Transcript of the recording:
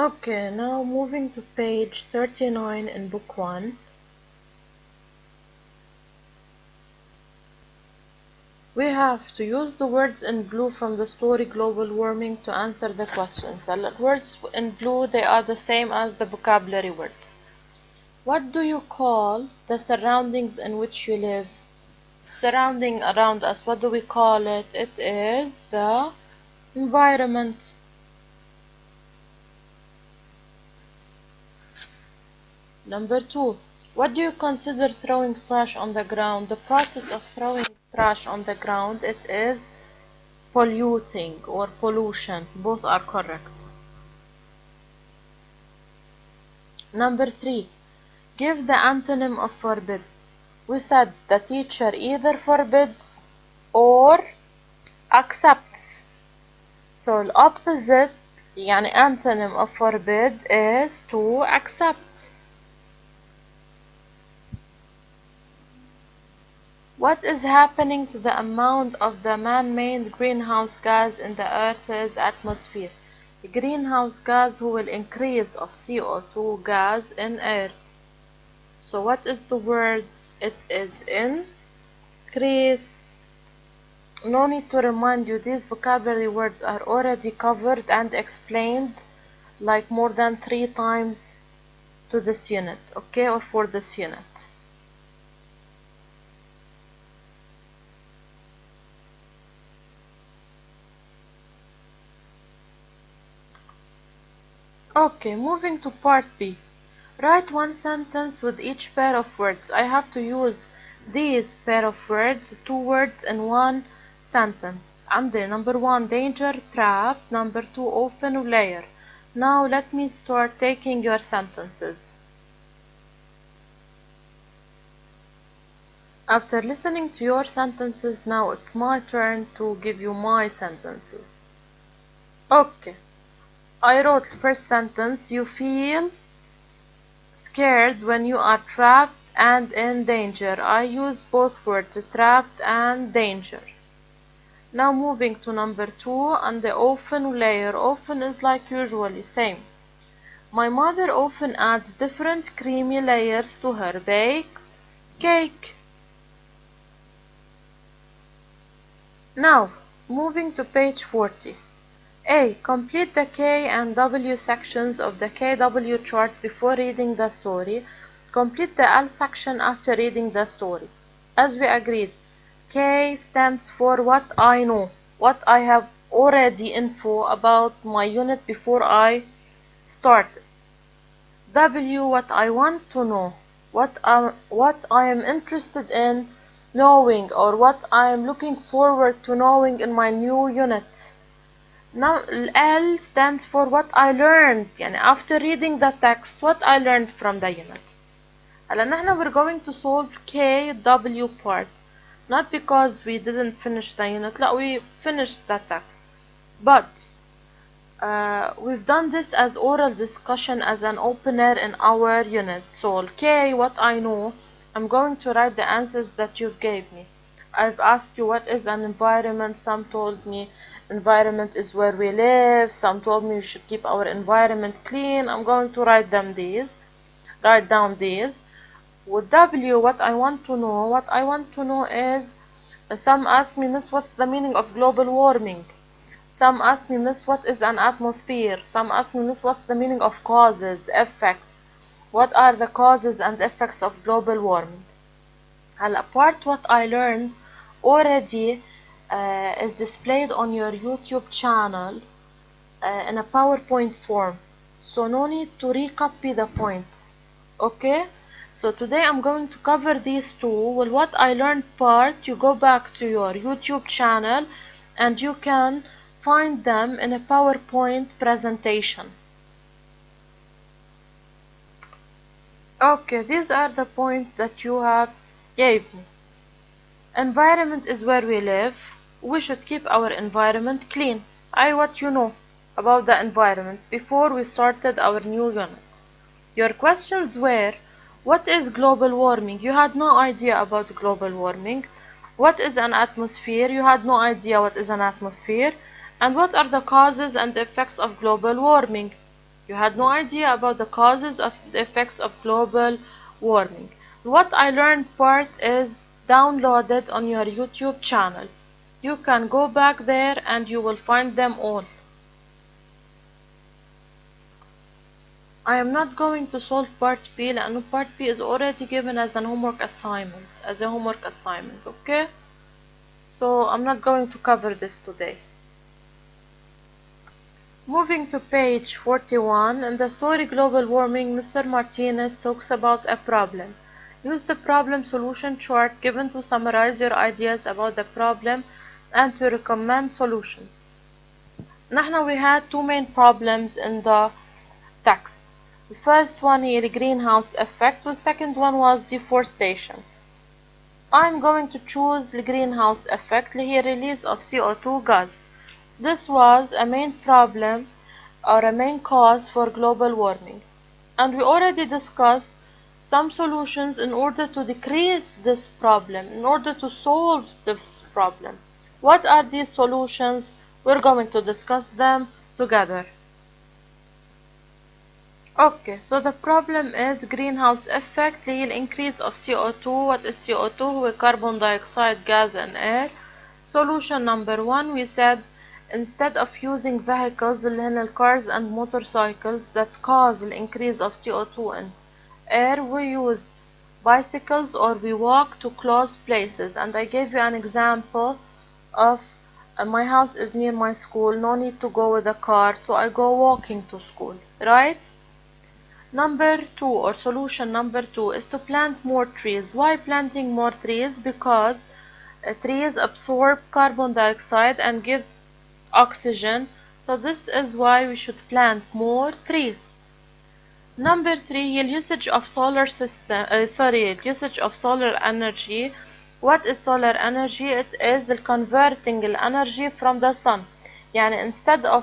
Okay, now moving to page 39 in book 1. We have to use the words in blue from the story Global Warming to answer the questions. The words in blue, they are the same as the vocabulary words. What do you call the surroundings in which you live? Surrounding around us, what do we call it? It is the environment. Number 2. What do you consider throwing trash on the ground? The process of throwing trash on the ground, it is polluting or pollution. Both are correct. Number 3. Give the antonym of forbid. We said the teacher either forbids or accepts. So the opposite, يعني antonym of forbid is to accept. What is happening to the amount of the man-made greenhouse gas in the Earth's atmosphere? The greenhouse gas who will increase of CO2 gas in air. So what is the word? It is increase. No need to remind you, these vocabulary words are already covered and explained like more than 3 times to this unit, okay, or for this unit. Okay, moving to part B. Write one sentence with each pair of words. I have to use these pair of words, 2 words in one sentence. عندي number 1 danger, trap, number 2 often, layer. Now let me start taking your sentences. After listening to your sentences, now it's my turn to give you my sentences. Okay, I wrote first sentence. You feel scared when you are trapped and in danger. I use both words, trapped and danger. Now moving to number 2, and the often layer. Often is like usually, same. My mother often adds different creamy layers to her baked cake. Now moving to page 40. A. Complete the K and W sections of the KW chart before reading the story. Complete the L section after reading the story. As we agreed, K stands for what I know, what I have already info about my unit before I started. W, what I want to know, what I am interested in knowing, or what I am looking forward to knowing in my new unit. Now L stands for what I learned, يعني after reading the text, what I learned from the unit. هلا نحن we're going to solve KW part, not because we didn't finish the unit, لا, we finished the text, but we've done this as oral discussion, as an opener in our unit. So K, what I know, I'm going to write the answers that you gave me. I've asked you what is an environment. Some told me environment is where we live. Some told me we should keep our environment clean. I'm going to write down these. With W, what I want to know. What I want to know is, some ask me, Miss, what's the meaning of global warming? Some ask me, Miss, what is an atmosphere? Some ask me, Miss, what's the meaning of causes, effects? What are the causes and effects of global warming? Part what I learned already is displayed on your YouTube channel in a PowerPoint form, so no need to recopy the points. Okay, so today I'm going to cover these 2. Well, what I learned part, you go back to your YouTube channel and you can find them in a PowerPoint presentation. Okay, these are the points that you have gave me. Environment is where we live. We should keep our environment clean. What you know about the environment before we started our new unit. Your questions were, what is global warming? You had no idea about global warming. What is an atmosphere? You had no idea what is an atmosphere. And what are the causes and effects of global warming? You had no idea about the causes of the effects of global warming. What I learned part is downloaded on your YouTube channel. You can go back there and you will find them all. I am not going to solve part B لأنه part B is already given as a homework assignment, okay? So I'm not going to cover this today. Moving to page 41, in the story Global Warming, Mr. Martinez talks about a problem. Use the problem solution chart given to summarize your ideas about the problem and to recommend solutions. نحن we had two main problems in the text. The first one is the greenhouse effect, the second one was deforestation. I'm going to choose the greenhouse effect, اللي هي release of CO2 gas. This was a main problem or a main cause for global warming. And we already discussed some solutions in order to decrease this problem, in order to solve this problem. What are these solutions? We're going to discuss them together. Okay, so the problem is greenhouse effect, اللي هي increase of CO2. What is CO2? هو carbon dioxide gas and air. Solution number one, we said instead of using vehicles اللي هن cars and motorcycles that cause the increase of CO2 in air, we use bicycles or we walk to close places. And I gave you an example of my house is near my school, no need to go with a car, so I go walking to school, right? Number two, or solution number two, is to plant more trees. Why planting more trees? Because trees absorb carbon dioxide and give oxygen, so this is why we should plant more trees. Number three, usage of solar usage of solar energy. What is solar energy? It is converting the energy from the sun. يعني instead of